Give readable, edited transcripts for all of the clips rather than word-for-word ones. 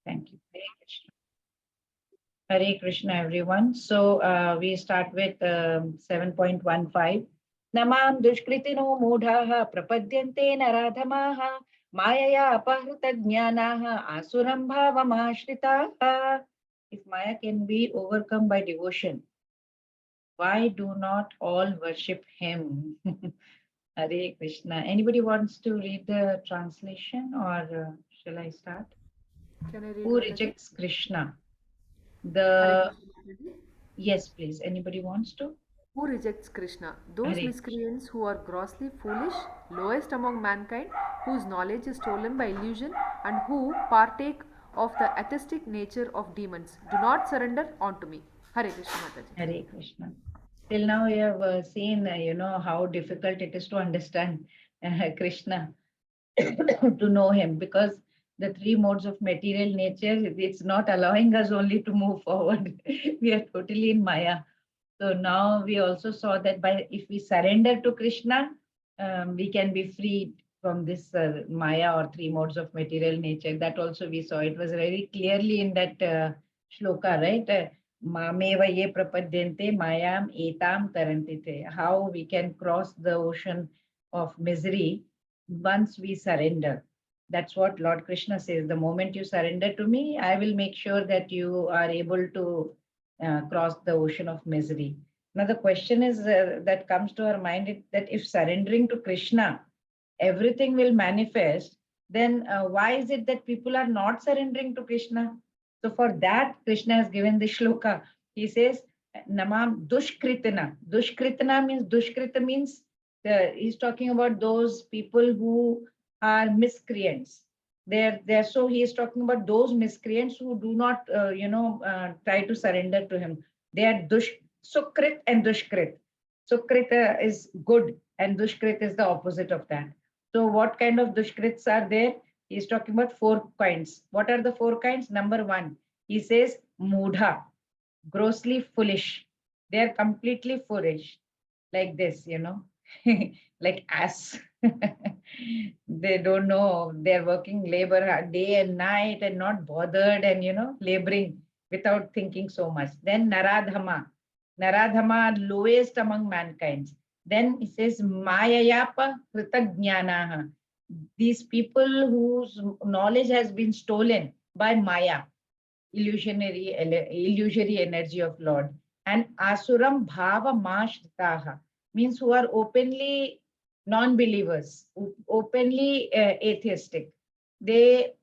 Thank you. Hare Krishna. Hare Krishna, everyone. So we start with 7.15. Namam dushkritino mudhaha prapadyante naradhamaha mayaya apahrita jnanaha asuram bhavamashritah. If Maya can be overcome by devotion, why do not all worship him? Hare Krishna. Anybody wants to read the translation or shall I start? Can I read, Who Mataji? rejects Krishna? Hare The Krishna, Mataji. Yes, please. Anybody wants to? Who rejects Krishna? Those Hare. miscreants who are grossly foolish, lowest among mankind, whose knowledge is stolen by illusion, and who partake of the atheistic nature of demons. Do not surrender unto me. Hare Krishna, Mataji. Hare Krishna. Till now, we have seen, how difficult it is to understand Krishna, to know him, because the three modes of material nature, it's not allowing us only to move forward. We are totally in Maya. So now we also saw that by if we surrender to Krishna, we can be freed from this Maya or three modes of material nature. That also we saw. It was very clearly in that shloka, right? Mameva ye prapadyante mayam etam tarantite. How we can cross the ocean of misery once we surrender. That's what Lord Krishna says. The moment you surrender to me, I will make sure that you are able to cross the ocean of misery. Now, the question is that comes to our mind that if surrendering to Krishna, everything will manifest, then why is it that people are not surrendering to Krishna? So, for that, Krishna has given the shloka. He says, Namam Dushkritana. Dushkritana means, Dushkrita means, he's talking about those people who are miscreants. So he is talking about those miscreants who do not, try to surrender to him. They are Sukrit and Dushkrit. Sukrit is good, and Dushkrit is the opposite of that. So what kind of dushkrits are there? He's talking about four kinds. What are the four kinds? Number one, he says mudha, grossly foolish. They are completely foolish, like this, like ass. They don't know. They're working labor day and night and not bothered and, laboring without thinking so much. Then Naradhama. Naradhama, lowest among mankind. Then he says Mayayapa Kritagnyanaha. These people whose knowledge has been stolen by Maya, illusory energy of Lord. And Asuram Bhava Mashritaha means who are openly non-believers, openly atheistic. They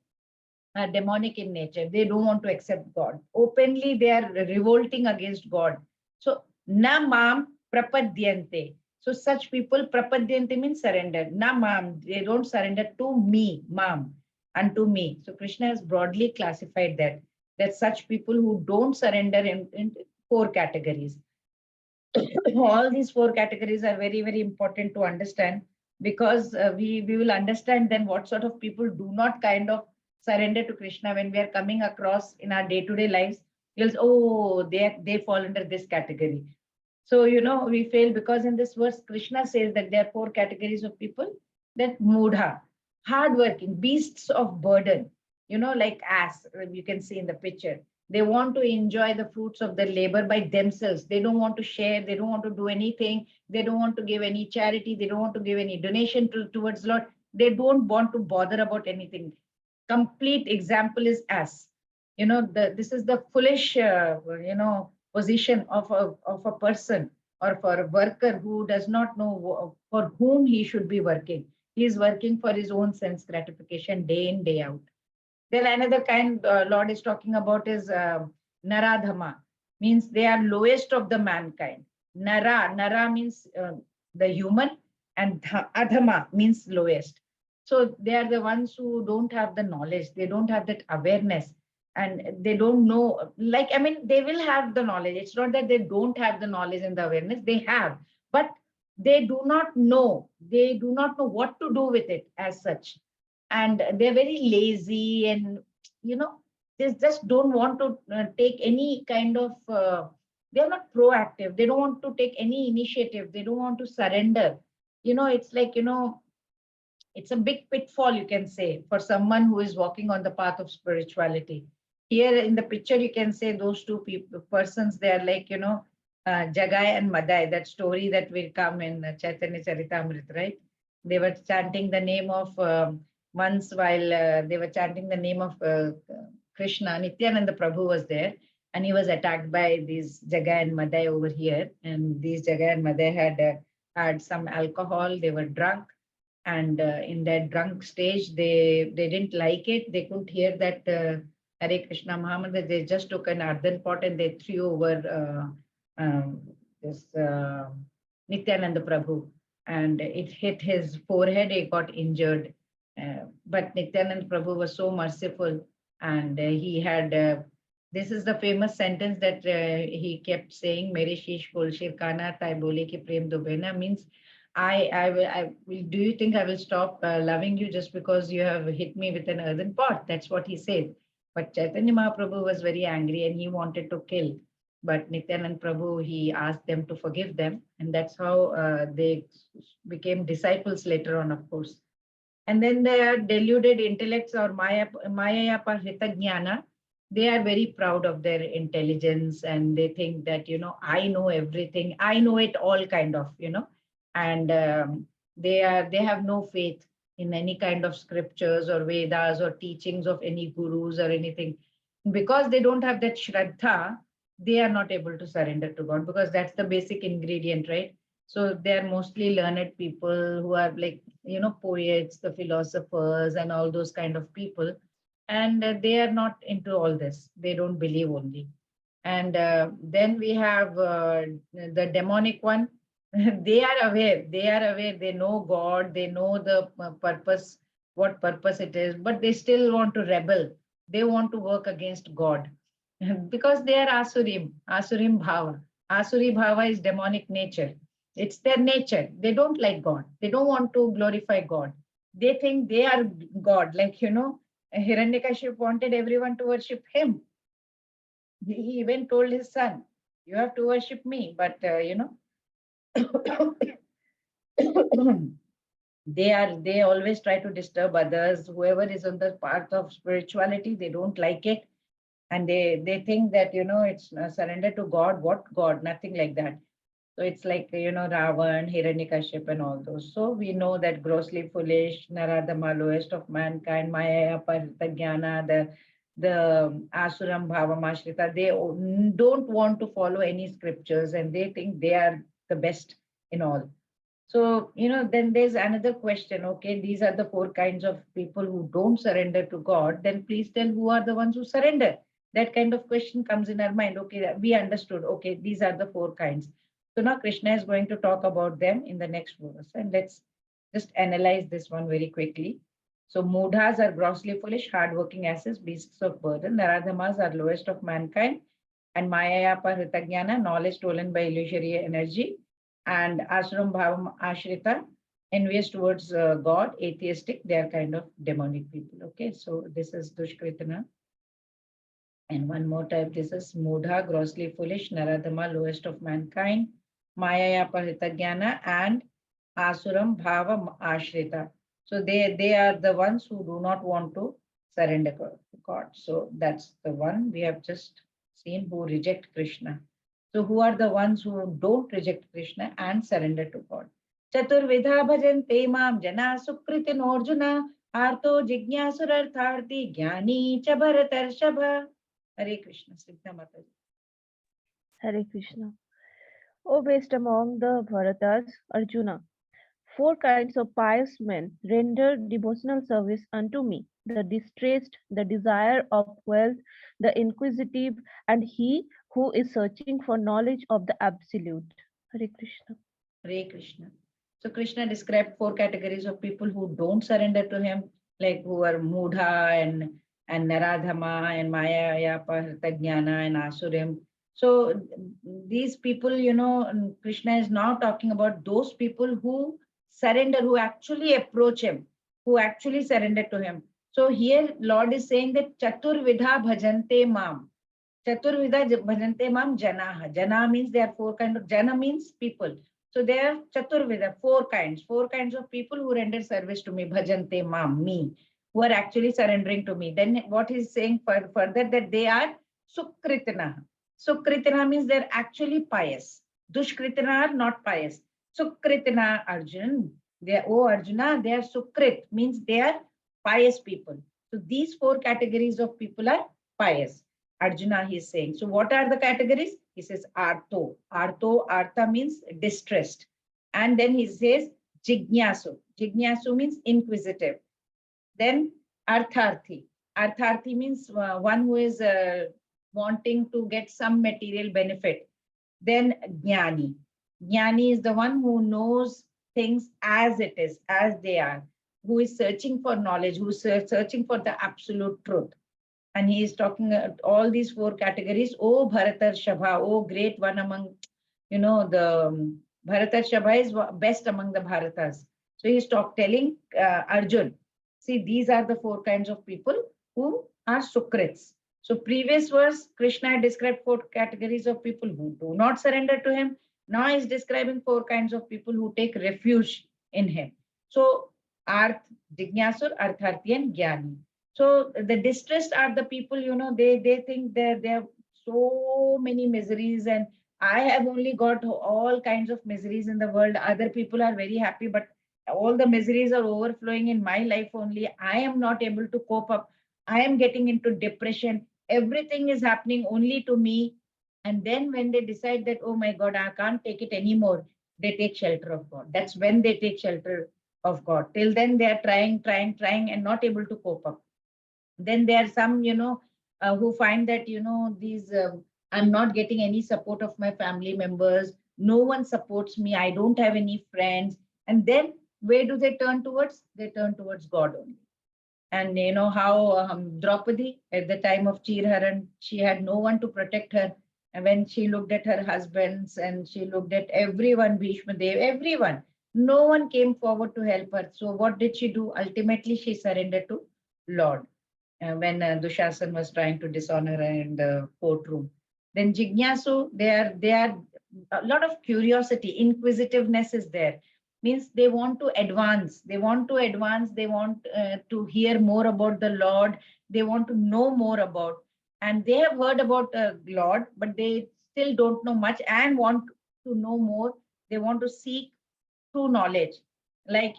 are demonic in nature. They don't want to accept God. Openly, they are revolting against God. So, na mam prapadyante. So, such people, prapadyante means surrender. Na mam, they don't surrender to me, mam, unto me. So, Krishna has broadly classified that such people who don't surrender in four categories. All these four categories are very, very important to understand, because we will understand then what sort of people do not kind of surrender to Krishna when we are coming across in our day-to-day lives. You'll say, oh, they fall under this category. So, we fail because in this verse, Krishna says that there are four categories of people. That mudha, hardworking, beasts of burden, like ass, you can see in the picture. They want to enjoy the fruits of their labor by themselves. They don't want to share. They don't want to do anything. They don't want to give any charity. They don't want to give any donation towards Lord. They don't want to bother about anything. Complete example is ass. This is the foolish, position of a person or for a worker who does not know for whom he should be working. He is working for his own sense gratification day in, day out. Then another kind Lord is talking about is Naradhama, means they are lowest of the mankind. Nara means the human, and Adhama means lowest. So they are the ones who don't have the knowledge, they don't have that awareness, and they don't know. Like, I mean, they will have the knowledge. It's not that they don't have the knowledge and the awareness, they have, but they do not know. They do not know what to do with it as such, and they're very lazy, and they just don't want to take any kind of they're not proactive. They don't want to take any initiative. They don't want to surrender. It's like, It's a big pitfall, you can say, for someone who is walking on the path of spirituality. Here in the picture, you can say those two people, persons, they are like, Jagai and Madai, that story that will come in Chaitanya Charitamrita, right? They were chanting the name of, once while they were chanting the name of Krishna, Nityananda Prabhu was there, and he was attacked by these Jagai and Madai over here. And these Jagai and Madai had some alcohol, they were drunk, and in that drunk stage they didn't like it. They couldn't hear that Hare Krishna Mahamantra. They just took an earthen pot and they threw over this Nityananda Prabhu, and it hit his forehead. He got injured, but Nityananda Prabhu was so merciful, and he had this is the famous sentence that he kept saying, Mere sheesh kol shirkana tai bole ki prem dubena, means I will, do you think I will stop loving you just because you have hit me with an earthen pot? That's what he said. But Chaitanya Mahaprabhu was very angry and he wanted to kill. But Nityanand Prabhu, he asked them to forgive them. And that's how they became disciples later on, of course. And then they are deluded intellects, or Maya Parhita Jnana. They are very proud of their intelligence and they think that, I know everything. I know it all, kind of, and they have no faith in any kind of scriptures or Vedas or teachings of any gurus or anything. Because they don't have that Shraddha, they are not able to surrender to God, because that's the basic ingredient, right? So they're mostly learned people who are like, poets, the philosophers and all those kind of people. And they are not into all this. They don't believe only. And then we have the demonic one. They are aware. They know God. They know the purpose, what purpose it is, but they still want to rebel. They want to work against God because they are Asurim Bhava. Asuri Bhava is demonic nature. It's their nature. They don't like God. They don't want to glorify God. They think they are God. Like, Hiranyakashipu wanted everyone to worship him. He even told his son, you have to worship me. But, they always try to disturb others. Whoever is on the path of spirituality, they don't like it. And they think that, it's surrender to God. What God? Nothing like that. So it's like, Ravan, Hiranyakashipu and all those. So we know that grossly foolish, Naradama, lowest of mankind, Maya, Paritagyana, the Asuram Bhava Mashrita, they don't want to follow any scriptures and they think they are the best in all. So, then there's another question. Okay, these are the four kinds of people who don't surrender to God. Then please tell who are the ones who surrender. That kind of question comes in our mind. Okay, we understood. Okay, these are the four kinds. So now Krishna is going to talk about them in the next verse. And let's just analyze this one very quickly. So mudhas are grossly foolish, hardworking asses, beasts of burden. Naradhamas are lowest of mankind. And Maya Paritagyana, knowledge stolen by illusory energy. And Asuram Bhavam Ashrita, envious towards God, atheistic, they are kind of demonic people. Okay, so this is Dushkritana. And one more type, this is Mudha, grossly foolish, Naradama, lowest of mankind, Maya Paritagyana, and Asuram Bhava Ashrita. So they are the ones who do not want to surrender to God. So that's the one we have just seen, who reject Krishna. So who are the ones who don't reject Krishna and surrender to God? Chaturvidha bhajante mam jana sukritin arjuna arto jignyasurartharti jnani cha bharatarshava. Hare Krishna, Siddha Mataji. Hare Krishna. O best among the Bharatas, Arjuna, four kinds of pious men render devotional service unto me: the distressed, the desire of wealth, the inquisitive, and he who is searching for knowledge of the Absolute. Hare Krishna. Hare Krishna. So Krishna described four categories of people who don't surrender to him, like who are Mudha and Naradhama and Maya, Paritagyana and Asurim. So these people, Krishna is now talking about those people who surrender, who actually approach him, who actually surrender to him. So here Lord is saying that Chaturvidha bhajante mam. Chaturvidha bhajante mam janaha. Jana means there are four kinds of, Jana means people. So there are Chaturveda, four kinds of people who render service to me, bhajante mam, me, who are actually surrendering to me. Then what he's saying further, that they are Sukritana. Sukritana means they're actually pious. Dushkritana are not pious. Sukritana, Arjun, they are, oh Arjuna, they are Sukrit, means they are pious people. So these four categories of people are pious. Arjuna, he is saying. So what are the categories? He says Artho. Artha means distressed. And then he says Jignasu. Jignasu means inquisitive. Then Artharthi. Artharthi means one who is wanting to get some material benefit. Then Jnani. Jnani is the one who knows things as it is, as they are, who is searching for knowledge, who is searching for the absolute truth. And he is talking all these four categories. Oh, Bharatar Shabha, oh, great one among, the Bharatar Shabha is best among the Bharatas. So he's telling Arjun, see, these are the four kinds of people who are Sukrits. So previous verse, Krishna had described four categories of people who do not surrender to him. Now he's describing four kinds of people who take refuge in him. So Arth, Jignasur, Artharthi, and Jnani. So the distressed are the people, they think that there are so many miseries, and I have only got all kinds of miseries in the world. Other people are very happy, but all the miseries are overflowing in my life only. I am not able to cope up. I am getting into depression. Everything is happening only to me. And then when they decide that, oh my God, I can't take it anymore, they take shelter of God. That's when they take shelter of God. Till then, they are trying, and not able to cope up. Then there are some, who find that, these, I'm not getting any support of my family members. No one supports me. I don't have any friends. And then where do they turn towards? They turn towards God only. And you know how Draupadi, at the time of Chirharan, she had no one to protect her. And when she looked at her husbands and she looked at everyone, Bhishma Dev, everyone, no one came forward to help her. So what did she do? Ultimately, she surrendered to Lord. When Dushasan was trying to dishonor her in the courtroom. Then Jignasu, they are a lot of curiosity, inquisitiveness is there. Means they want to advance. They want to hear more about the Lord. They want to know more about, and they have heard about Lord, but they still don't know much and want to know more. They want to seek true knowledge. Like,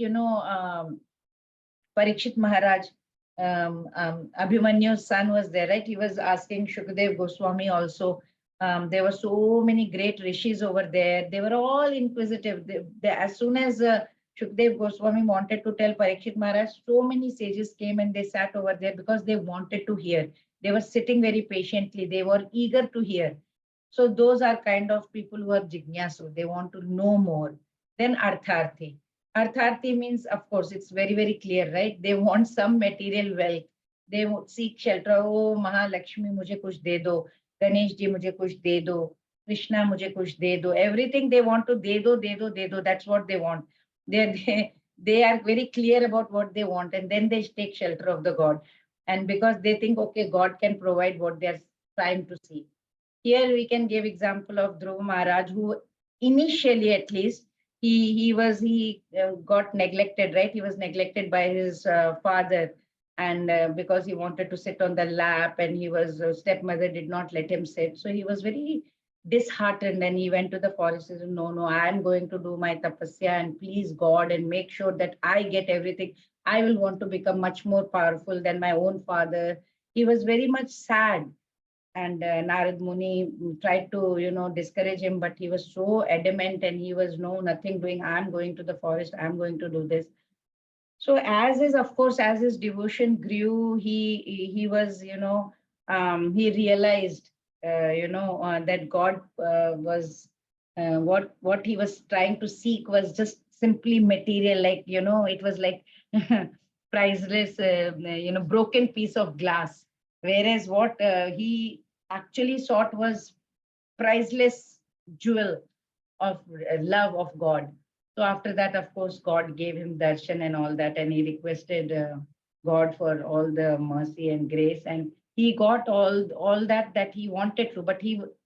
Parikshit Maharaj, Abhimanyu's son was there, right? He was asking Shukadev Goswami also. There were so many great rishis over there. They were all inquisitive. As soon as Shukadev Goswami wanted to tell Parikshit Maharaj, so many sages came and they sat over there because they wanted to hear. They were sitting very patiently. They were eager to hear. So those are kind of people who are jignasu. They want to know more. Then Artharthi. Artharthi means, of course, it's very, very clear, right? They want some material wealth. They seek shelter. Oh, Mahalakshmi, mujhe kuch de do. Ganesh ji, mujhe kuch de do. Krishna, mujhe kuch de do. Everything they want to de do, de do, de do. That's what they want. They are very clear about what they want, and then they take shelter of the God. And because they think, okay, God can provide what they're trying to seek. Here we can give example of Dhruva Maharaj, who initially, at least, he got neglected, right? He was neglected by his father, and because he wanted to sit on the lap, and stepmother did not let him sit, so he was very disheartened, and he went to the forest and said, no, I am going to do my tapasya, and please God, and make sure that I get everything. I will want to become much more powerful than my own father. He was very much sad. And Narad Muni tried to, discourage him, but he was so adamant, and he was nothing doing. I'm going to the forest. I'm going to do this. So as his devotion grew, he was, he realized, that God was what he was trying to seek was just simply material, like, it was like priceless, broken piece of glass. Whereas what he actually sought was priceless jewel of love of God. So after that, of course, God gave him darshan and all that, and he requested God for all the mercy and grace, and he got all that he wanted to. But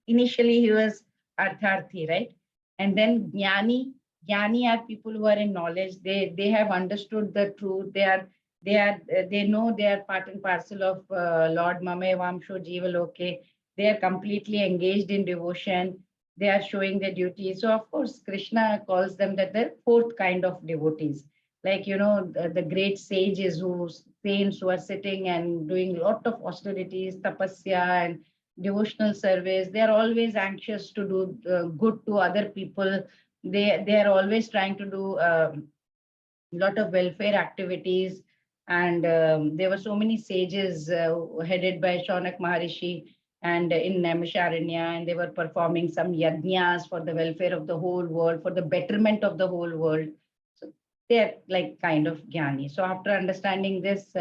initially he was Artharthi, right? And then Jnani, Jnani are people who are in knowledge. They have understood the truth. They know they are part and parcel of Lord Mame Vamsho Jiva Loke. They are completely engaged in devotion. They are showing their duty. So of course, Krishna calls them that the fourth kind of devotees. Like the great sages who saints who are sitting and doing lot of austerities, tapasya and devotional service. They are always anxious to do good to other people. They are always trying to do lot of welfare activities. And there were so many sages headed by Shaunak Maharishi and in Naimisharanya, and they were performing some yajnas for the welfare of the whole world, for the betterment of the whole world. So they're like kind of jnani. So after understanding this,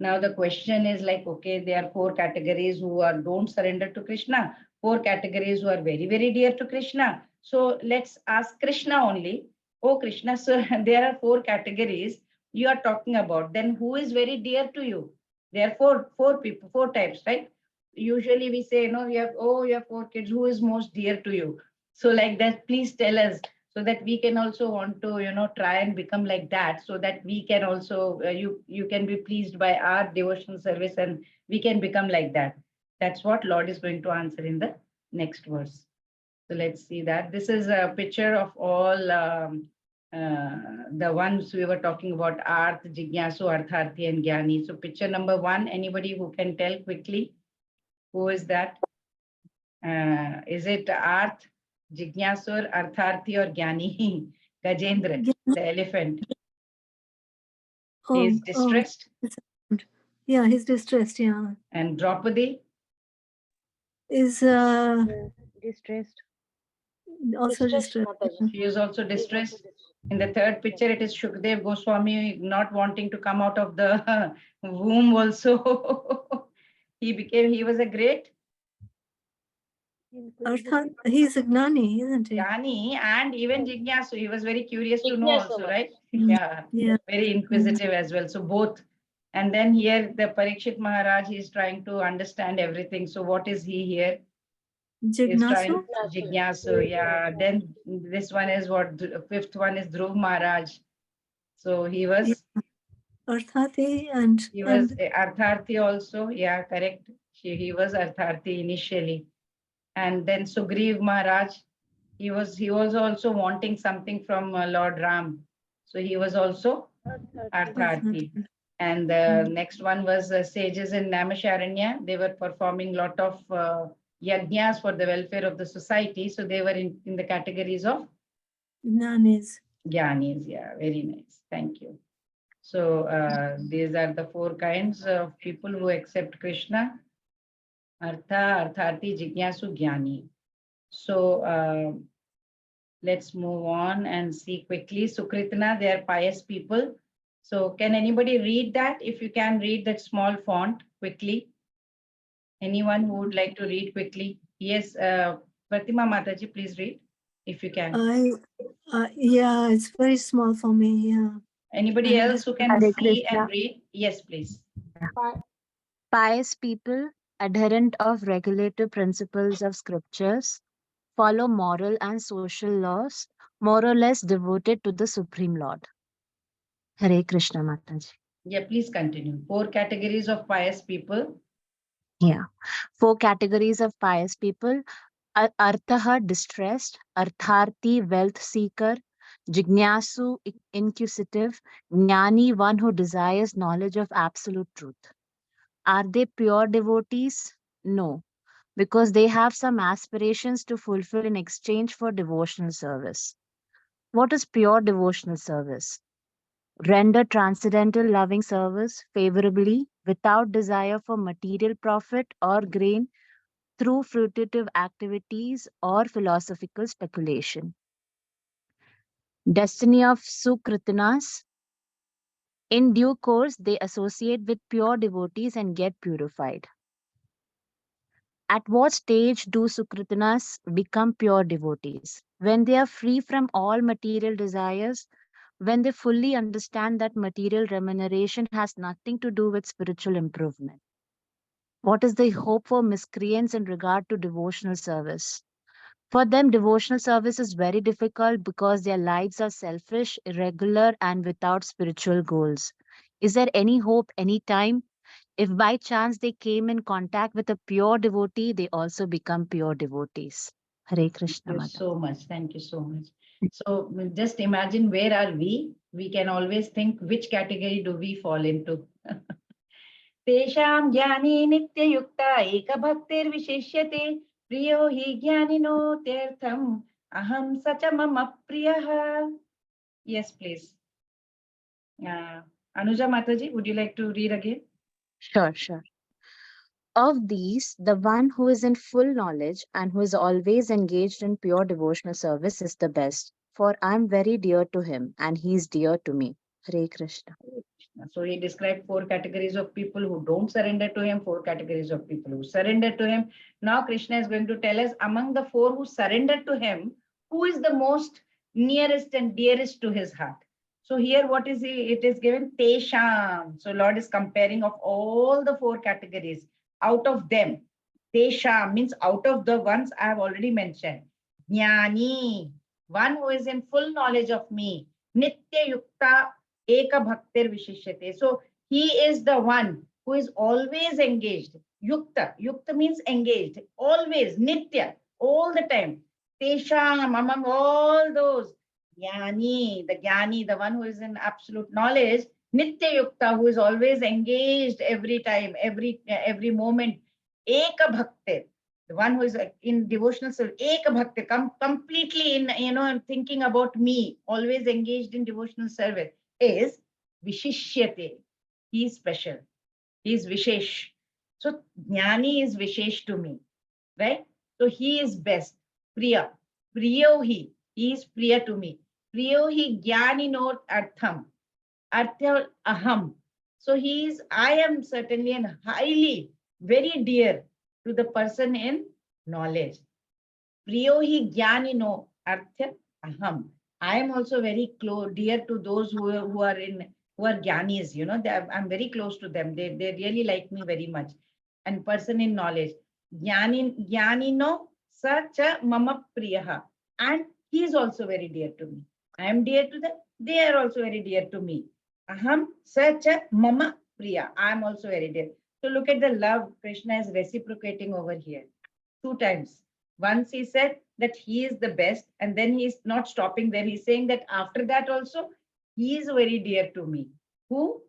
now the question is like, okay, there are four categories who are don't surrender to Krishna, four categories who are very, very dear to Krishna. So let's ask Krishna only. Oh, Krishna, so there are four categories you are talking about. Then who is very dear to you? There are four people, four types, right? Usually we say, no, you have four kids. Who is most dear to you? So like that, please tell us so that we can also want to, try and become like that, so that we can also, you can be pleased by our devotional service and we can become like that. That's what Lord is going to answer in the next verse. So let's see that. This is a picture of all the ones we were talking about, Arth, Jignasu, Artharthi, and Jnani. So picture number 1, anybody who can tell quickly, who is that? Is it Arth, Jignasur, Artharthi, or Jnani? Gajendra, the elephant. He is distressed. Yeah, he's distressed. Yeah. And Draupadi? Is Distressed. also Distressed, distressed. Mataji. She is also distressed. In the third picture, it is Shukdev Goswami not wanting to come out of the womb also. He was a great Arthat, he's a gnani, isn't he? Jnani and even Jignasu. He was very curious to know Jignasu, also, right? Mm. Yeah, Yeah. very inquisitive as well. So both. And then here the Parikshit Maharaj, he is trying to understand everything. So what is he here? He's trying Jignasu. Jignasu, yeah. Then this one is what, fifth one is Dhruv Maharaj. So he was Arthati and Artharthi also, yeah, correct. He was Artharthi initially. And then Sugriv Maharaj, he was also wanting something from Lord Ram. So he was also Artharthi. And the next one was sages in Naimisharanya. They were performing lot of yajnas for the welfare of the society. So they were in the categories of Gnanis. Jnanis. Yeah, very nice. Thank you. So these are the four kinds of people who accept Krishna: Artha, Artharthi, Jignasu, Jnani. So let's move on and see quickly. Sukritna, they are pious people. So can anybody read that? If you can read that small font quickly. Anyone who would like to read quickly? Yes, Pratima Mataji, please read if you can. Yeah, it's very small for me. Yeah. Anybody else who can Hare see Krishna. and read? Yes, please. Pious people, adherent of regulative principles of scriptures, follow moral and social laws, more or less devoted to the Supreme Lord. Hare Krishna Mataji. Yeah, please continue. 4 categories of pious people. Yeah. 4 categories of pious people. Arthaha, distressed. Artharthi, wealth seeker. Jignasu, inquisitive. Jnani, one who desires knowledge of absolute truth. Are they pure devotees? No, because they have some aspirations to fulfill in exchange for devotional service. What is pure devotional service? Render transcendental loving service favorably without desire for material profit or gain through fruitive activities or philosophical speculation. Destiny of Sukritinas. In due course, they associate with pure devotees and get purified. At what stage do Sukritinas become pure devotees? When they are free from all material desires, when they fully understand that material remuneration has nothing to do with spiritual improvement. What is the hope for miscreants in regard to devotional service? For them, devotional service is very difficult because their lives are selfish, irregular, and without spiritual goals. Is there any hope, any time? If by chance they came in contact with a pure devotee, they also become pure devotees. Hare Krishna Thank you Mata. so much. Thank you so much. So just imagine, where are we? We can always think which category do we fall into. तेषां ज्ञानी नित्ययुक्ता एकभक्तिर्विशिष्यते प्रियो हि ज्ञानिनो तीर्थम् अहं स च मम प्रियः. Yes, please. Anuja Mataji, would you like to read again? Sure, sure. Of these, the one who is in full knowledge and who is always engaged in pure devotional service is the best. For I am very dear to him and he is dear to me. Hare Krishna. So he described 4 categories of people who don't surrender to him, 4 categories of people who surrender to him. Now Krishna is going to tell us, among the 4 who surrender to him, who is the most nearest and dearest to his heart. So here what is he? It is given Tesham. So Lord is comparing of all the 4 categories. Out of them, Tesham means out of the ones I have already mentioned. Jnani, one who is in full knowledge of me. Nitya Yukta Eka Bhaktir Vishishyate. So he is the one who is always engaged. Yukta. Yukta means engaged. Always. Nitya. All the time. Tesham, among all those. Jnani, the Jnani, the one who is in absolute knowledge. Nitya Yukta, who is always engaged every time, every moment. Eka Bhaktir, the one who is in devotional service. Eka Bhaktir, completely in, thinking about me, always engaged in devotional service, is Vishishyate. He is special. He is Vishesh. So Jnani is Vishesh to me, right? So he is best. Priya. Priyo he. He is Priya to me. Priyo he Jnani no Artham. Artha Aham. So he is, I am certainly and highly, very dear to the person in knowledge. Priyo hi Jnanino Artha Aham. I am also very close, dear to those who are Jnanis, I'm very close to them. They really like me very much. And person in knowledge. Jnanino Sacha Mama Priyaha. And he is also very dear to me. I am dear to them. They are also very dear to me. Aham Sacha Mama Priya. I am also very dear. So look at the love Krishna is reciprocating over here. 2 times. Once he said that he is the best, and then he is not stopping there. He's saying that after that also, he is very dear to me. Who?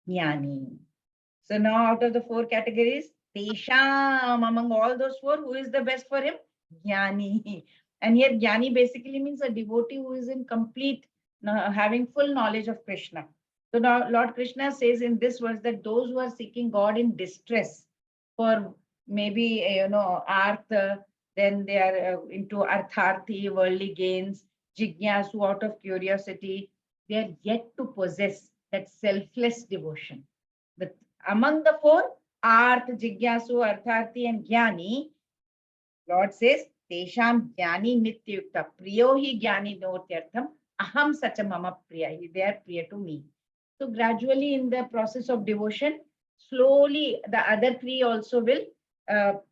Jnani. So now out of the 4 categories, Tesham, among all those 4, who is the best for him? Jnani. And here Jnani basically means a devotee who is in complete, having full knowledge of Krishna. So now Lord Krishna says in this verse that those who are seeking God in distress for maybe, artha, then they are into artharthi, worldly gains, jigyasu, out of curiosity, they are yet to possess that selfless devotion. But among the 4, arth, jigyasu, artharthi, and jnani, Lord says, Tesham jnani nityukta, priyo hi jnani notyartham, aham sacha mama priya. They are priya to me. So gradually in the process of devotion, slowly the other 3 also will,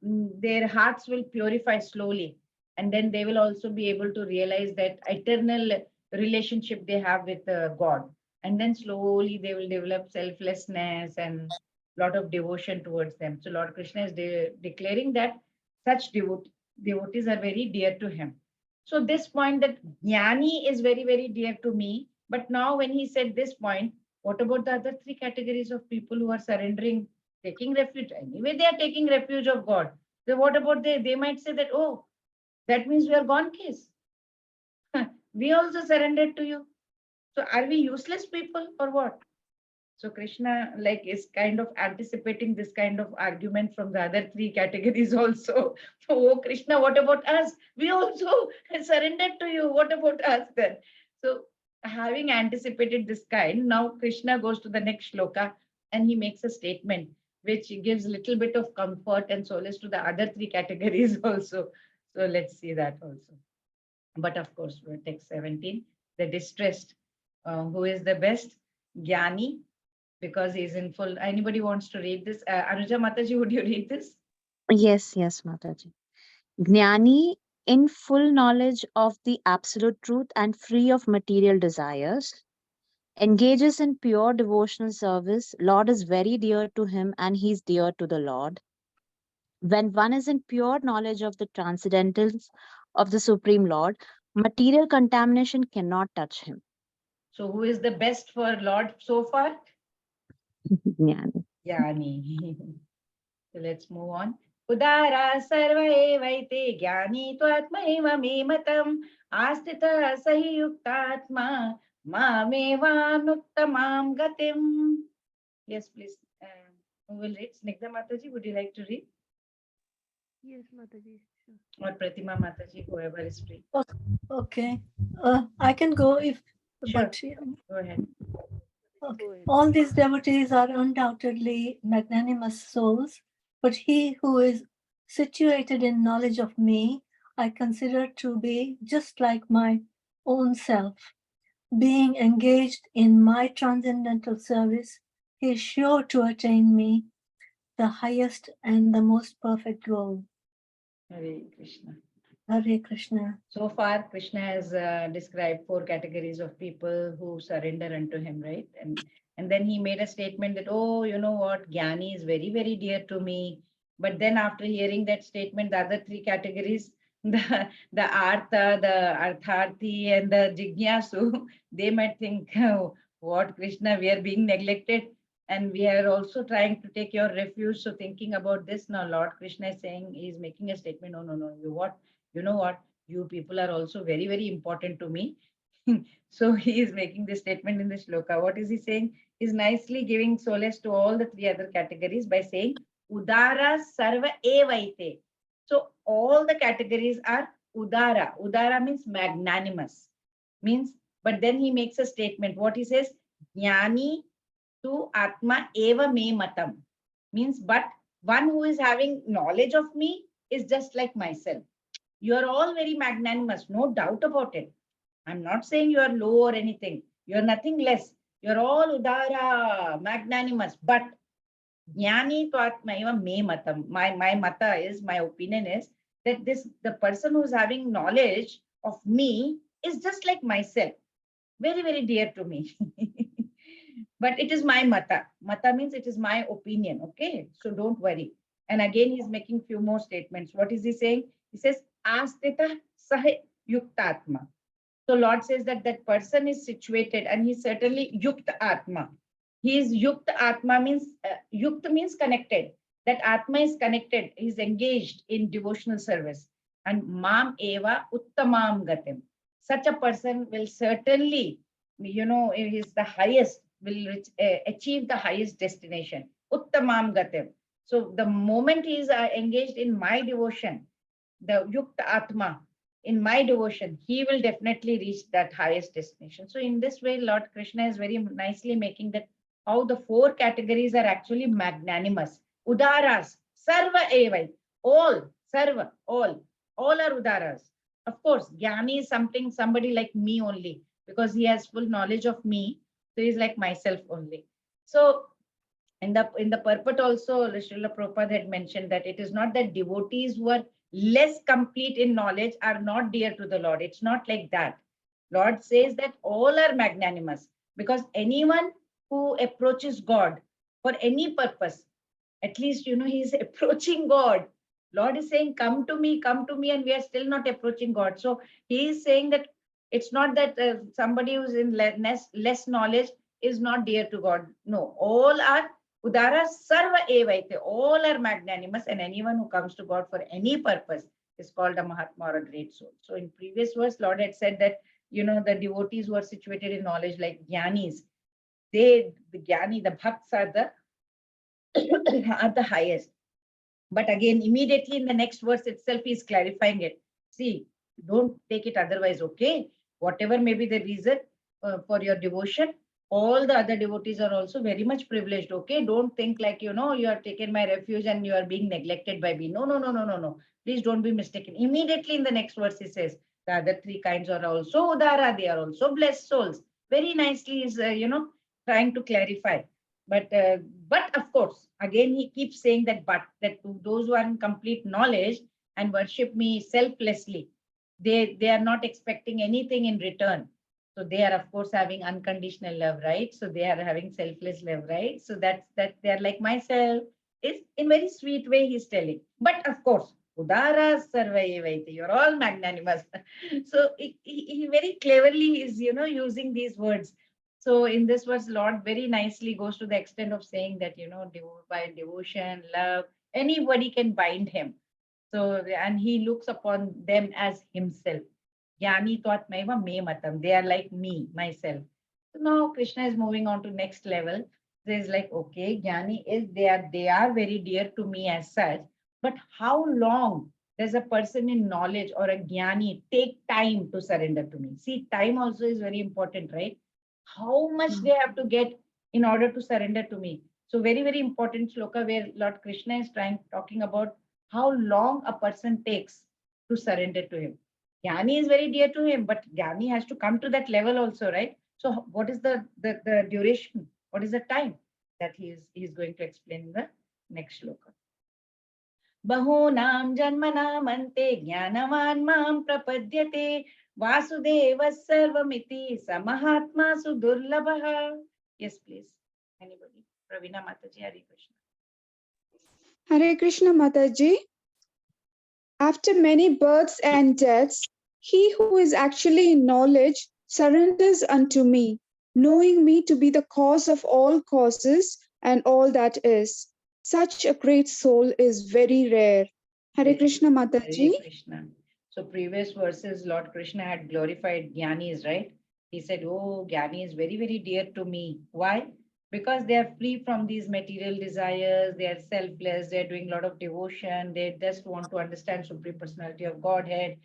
their hearts will purify slowly. And then they will also be able to realize that eternal relationship they have with God. And then slowly they will develop selflessness and lot of devotion towards them. So Lord Krishna is declaring that such devotees are very dear to him. So this point that Jnani is very, very dear to me. But now when he said this point, what about the other 3 categories of people who are surrendering, taking refuge? Anyway, they are taking refuge of God. So what about they might say that, oh, that means we are gone case. We also surrendered to you. So are we useless people or what? So Krishna is kind of anticipating this kind of argument from the other 3 categories also. So, oh Krishna, what about us? We also surrendered to you. What about us then? So having anticipated this kind, now Krishna goes to the next shloka and he makes a statement which gives a little bit of comfort and solace to the other 3 categories also. So let's see that also. But of course, text 17, the distressed, who is the best? Jnani, because he's in full. Anybody wants to read this? Anuja Mataji, would you read this? Yes, Mataji. Jnani in full knowledge of the absolute truth and free of material desires, engages in pure devotional service. Lord is very dear to him and he is dear to the Lord. When one is in pure knowledge of the transcendentals of the Supreme Lord, material contamination cannot touch him. So who is the best for Lord so far? Jnani. Jnani. So let's move on. Udara sarva evaite jnani tvatmaiva me matam astita sahi yuktatma mamevamuktamam gatim. Yes, please. Who will read? Snigdha Mataji, would you like to read? Yes, Mataji. Sure. Or Pratima Mataji, whoever is free. Okay. I can go if, Sure. but Go ahead. okay. Go ahead. All these devotees are undoubtedly magnanimous souls, but he who is situated in knowledge of me, I consider to be just like my own self. Being engaged in my transcendental service, he is sure to attain me, the highest and the most perfect goal. Hare Krishna. Hare Krishna. So far, Krishna has described 4 categories of people who surrender unto him, right? And then he made a statement that, oh, you know what, Jnani is very, very dear to me. But then after hearing that statement, the other 3 categories, the Artha, the Artharthi, and the Jignasu, they might think, oh, what, Krishna, we are being neglected. And we are also trying to take your refuge. So thinking about this now, Lord Krishna is saying, he's making a statement, no, no, no, you know what, you people are also very, very important to me. So he is making this statement in the shloka. What is he saying? He's nicely giving solace to all the 3 other categories by saying, Udara sarva evaite. So all the categories are Udara. Udara means magnanimous. Means, but then he makes a statement. What he says? Jnani tu atma eva me matam. Means, but one who is having knowledge of me is just like myself. You are all very magnanimous, no doubt about it. I'm not saying you are low or anything. You're nothing less. You're all udara, magnanimous. But jnani tvatmaiva me matam. My mata is, my opinion is that the person who's having knowledge of me is just like myself. Very, very dear to me. But it is my mata. Mata means it is my opinion. Okay. So don't worry. And again, he's making few more statements. What is he saying? He says, Astita sahe yuktatma. So Lord says that that person is situated and he's certainly yukta atma. He is yukta atma means, yukta means connected. That atma is connected. He's engaged in devotional service. And mam eva uttamam gatim. Such a person will certainly, is the highest, will achieve the highest destination. Uttamam gatim. So the moment he is engaged in my devotion, the yukta atma, in my devotion, he will definitely reach that highest destination. So in this way, Lord Krishna is very nicely making that how the 4 categories are actually magnanimous. Udaras, sarva evai, all, sarva, all are udaras. Of course, Jnani is somebody like me only, because he has full knowledge of me. So he's like myself only. So in the purport also, Srila Prabhupada had mentioned that it is not that devotees who are less complete in knowledge are not dear to the Lord. It's not like that. Lord says that all are magnanimous, because anyone who approaches God for any purpose, at least, he's approaching God. Lord is saying, come to me, and we are still not approaching God. So he is saying that it's not that somebody who's in less knowledge is not dear to God. No, all are Udara sarva evaite, all are magnanimous, and anyone who comes to God for any purpose is called a Mahatma or a great soul. So in previous verse, Lord had said that, the devotees who are situated in knowledge like Jnanis, the Jnani, the Bhakts are the highest. But again, immediately in the next verse itself, he is clarifying it. See, don't take it otherwise, okay? Whatever may be the reason for your devotion, all the other devotees are also very much privileged, okay? Don't think like, you are taken my refuge and you are being neglected by me. No, no, no, no, no, no. Please don't be mistaken. Immediately in the next verse, he says, the other 3 kinds are also Udara, they are also blessed souls. Very nicely is, trying to clarify. But of course, again, he keeps saying that, but that to those who are in complete knowledge and worship me selflessly, they are not expecting anything in return. So they are of course having unconditional love, right? So they are having selfless love, right? So that they are like myself. Is in very sweet way he's telling. But of course, Udara Sarvayevaiti, you're all magnanimous. So he very cleverly is, using these words. So in this verse, Lord very nicely goes to the extent of saying that, by devotion, love, anybody can bind him. So, and he looks upon them as himself. Jnani Twatmaiva me matam. They are like me, myself. So now Krishna is moving on to next level. There's like, okay, Jnani is they are very dear to me as such. But how long does a person in knowledge or a Jnani take time to surrender to me? See, time also is very important, right? How much they have to get in order to surrender to me. So very, very important sloka where Lord Krishna is talking about how long a person takes to surrender to him. Jnani is very dear to him, but Jnani has to come to that level also, right? So what is the duration? What is the time that he is going to explain in the next sloka? Bahunam janmanamante jnanavan mam prapadyate vasudeva sarvamiti samahatma sudurlabha. Yes, please. Anybody? Pravina Mataji, Hare Krishna. Hare Krishna Mataji. After many births and deaths, he who is actually in knowledge surrenders unto me, knowing me to be the cause of all causes and all that is. Such a great soul is very rare. Hare Krishna Mataji. Hare Krishna. So previous verses, Lord Krishna had glorified Jnanis, right? He said, oh, Jnani is very, very dear to me. Why? Because they are free from these material desires, they are selfless, they're doing a lot of devotion, they just want to understand Supreme Personality of Godhead.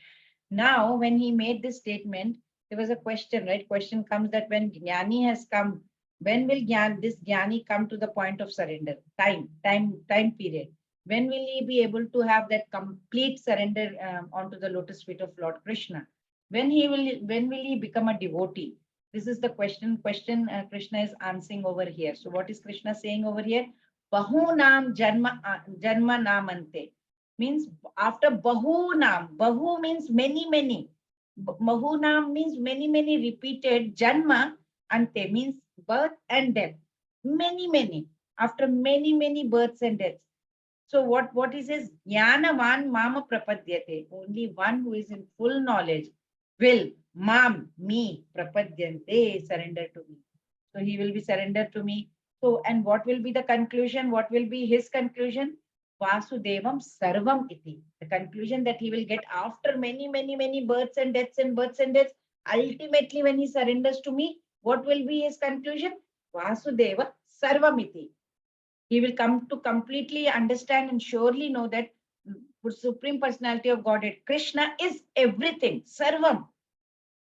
Now, when he made this statement, there was a question, right? Question comes that when Jnani has come, when will this Jnani come to the point of surrender? Time period. When will he be able to have that complete surrender onto the lotus feet of Lord Krishna? When will he become a devotee? This is the question Krishna is answering over here. So what is Krishna saying over here? Bahunam janma namante. Means after bahunam. Bahu means many. Bahunam means many repeated. Janma ante means birth and death. Many. After many births and deaths. So what is his jnanavan mama prapadyate? Only one who is in full knowledge will me prapadyante surrender to me. So he will be surrendered to me. So and what will be the conclusion? What will be his conclusion? Vasudevam sarvam iti. The conclusion that he will get after many births and deaths. Ultimately, when he surrenders to me, what will be his conclusion? Vasudeva sarvam iti. He will come to completely understand and surely know that Supreme Personality of Godhead, Krishna, is everything. Sarvam.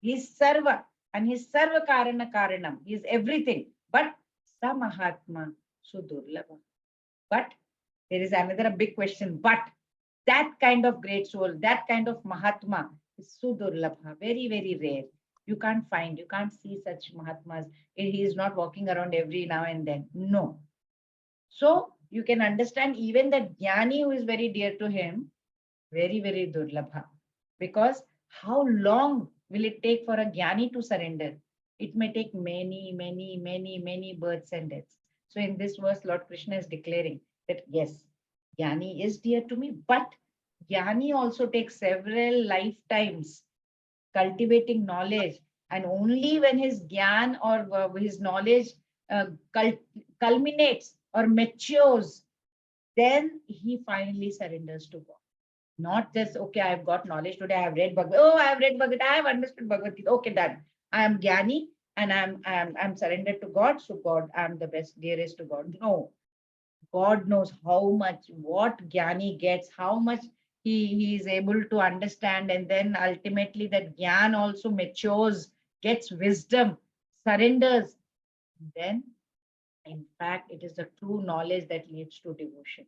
He is Sarva. And he is Sarva Karana Karanam. He is everything. But Samahatma Sudurlabha. But there is another big question. But that kind of great soul, that kind of Mahatma is Sudurlabha. Very, very rare. You can't see such Mahatmas. He is not walking around every now and then. No. So you can understand even that Jnani who is very dear to him, very, very durlabha. Because how long will it take for a Jnani to surrender? It may take many births and deaths. So in this verse, Lord Krishna is declaring that yes, Jnani is dear to me, but Jnani also takes several lifetimes cultivating knowledge. And only when his Jnana or his knowledge culminates or matures, then he finally surrenders to God. Not just, okay, I've got knowledge today, I have read Bhagavad Gita. Oh, I have read Bhagavad Gita, I have understood Bhagavad Gita. Okay, done. I am Jnani and I'm surrendered to God. So God, I'm the best, dearest to God. No. God knows how much, what Jnani gets, how much he is able to understand. And then ultimately that Jnana also matures, gets wisdom, surrenders. Then in fact, it is the true knowledge that leads to devotion.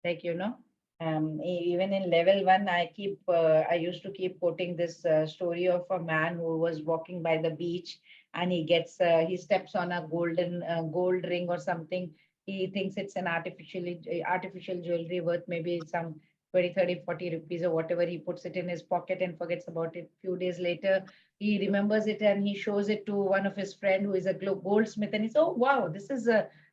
Like, even in level 1, I used to keep quoting this story of a man who was walking by the beach and he steps on a gold ring or something. He thinks it's an artificial jewelry worth maybe some 20, 30, 40 rupees or whatever. He puts it in his pocket and forgets about it. Few days later, he remembers it and he shows it to one of his friend who is a goldsmith, and he says, oh wow, this is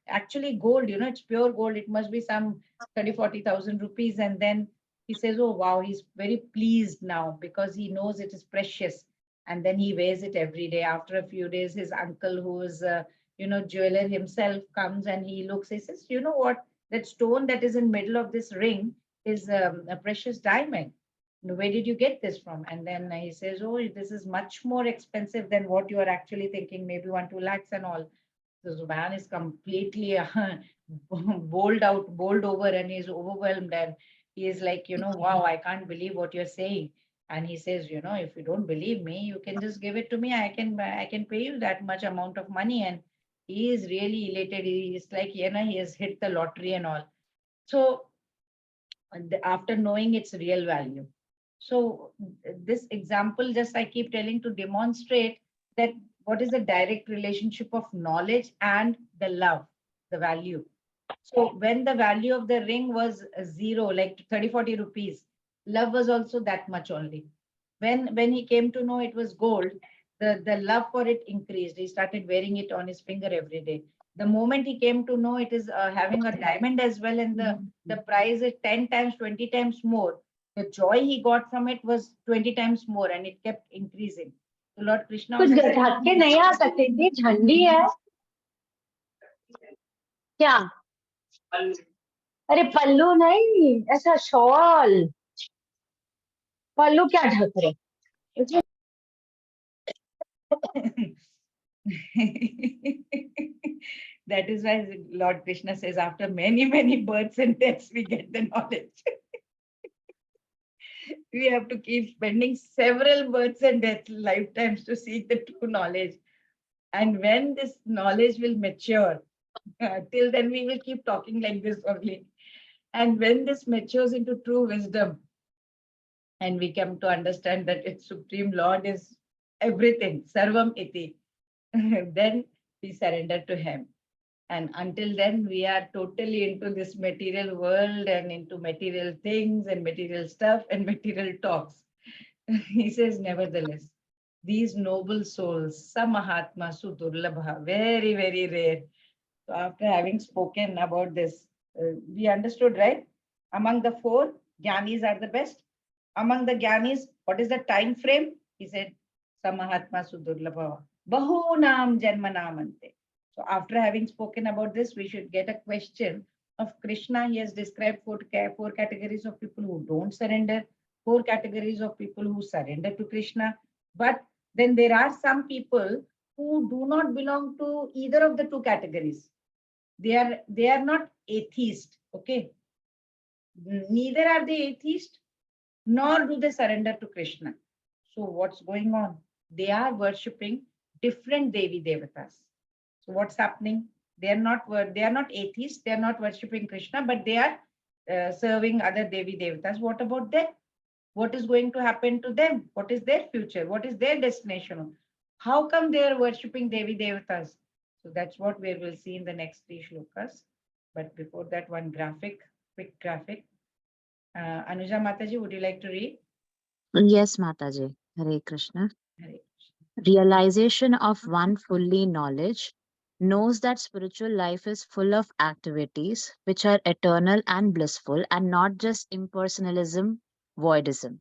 actually gold, it's pure gold. It must be some 30, 40,000 rupees. And then he says, oh wow, he's very pleased now because he knows it is precious. And then he wears it every day. After a few days, his uncle, who is jeweler himself, comes and he looks. He says, you know what? That stone that is in middle of this ring is a precious diamond. Where did you get this from? And then he says, oh, this is much more expensive than what you are actually thinking. Maybe 1-2 lakhs and all. So the man is completely bowled over, and he's overwhelmed, and he is like, wow, I can't believe what you're saying. And he says, if you don't believe me, you can just give it to me. I can pay you that much amount of money. And he is really elated. He's like, he has hit the lottery and all. So after knowing its real value. So this example just I keep telling to demonstrate that what is the direct relationship of knowledge and the love, the value. So when the value of the ring was zero, like 30, 40 rupees, love was also that much only. When he came to know it was gold, the love for it increased. He started wearing it on his finger every day. The moment he came to know it is having a diamond as well, and the price is 10 times, 20 times more, the joy he got from it was 20 times more, and it kept increasing. So Lord Krishna कुछ also said, झटके नहीं आ सकते, इतनी ठंडी है क्या? अरे पल्लू नहीं, ऐसा शॉल, पल्लू क्या ढक रहे? that is why Lord Krishna says, after many, many births and deaths, we get the knowledge. We have to keep spending several births and deaths, lifetimes, to seek the true knowledge. And when this knowledge will mature, till then we will keep talking like this only. And when this matures into true wisdom, and we come to understand that its Supreme Lord is everything, Sarvam Iti, then we surrender to Him. And until then, we are totally into this material world and into material things and material stuff and material talks. He says, nevertheless, these noble souls, Samahatma Sudurlabha, very, very rare. So after having spoken about this, we understood, right? Among the four, Jnanis are the best. Among the Jnanis, what is the time frame? He said, Samahatma Sudurlabha, Bahunam Janmanamante. So after having spoken about this, we should get a question of Krishna. He has described four categories of people who don't surrender, 4 categories of people who surrender to Krishna. But then there are some people who do not belong to either of the 2 categories. They are not atheist, okay? Neither are they atheist, nor do they surrender to Krishna. So what's going on? They are worshipping different Devi Devatas. So what's happening? They are not atheists. They are not worshipping Krishna, but they are serving other Devi Devatas. What about them? What is going to happen to them? What is their future? What is their destination? How come they are worshipping Devi Devatas? So that's what we will see in the next 3 shlokas. But before that, one quick graphic. Anuja Mataji, would you like to read? Yes, Mataji. Hare Krishna. Hare Realization of one fully knowledge knows that spiritual life is full of activities which are eternal and blissful and not just impersonalism, voidism.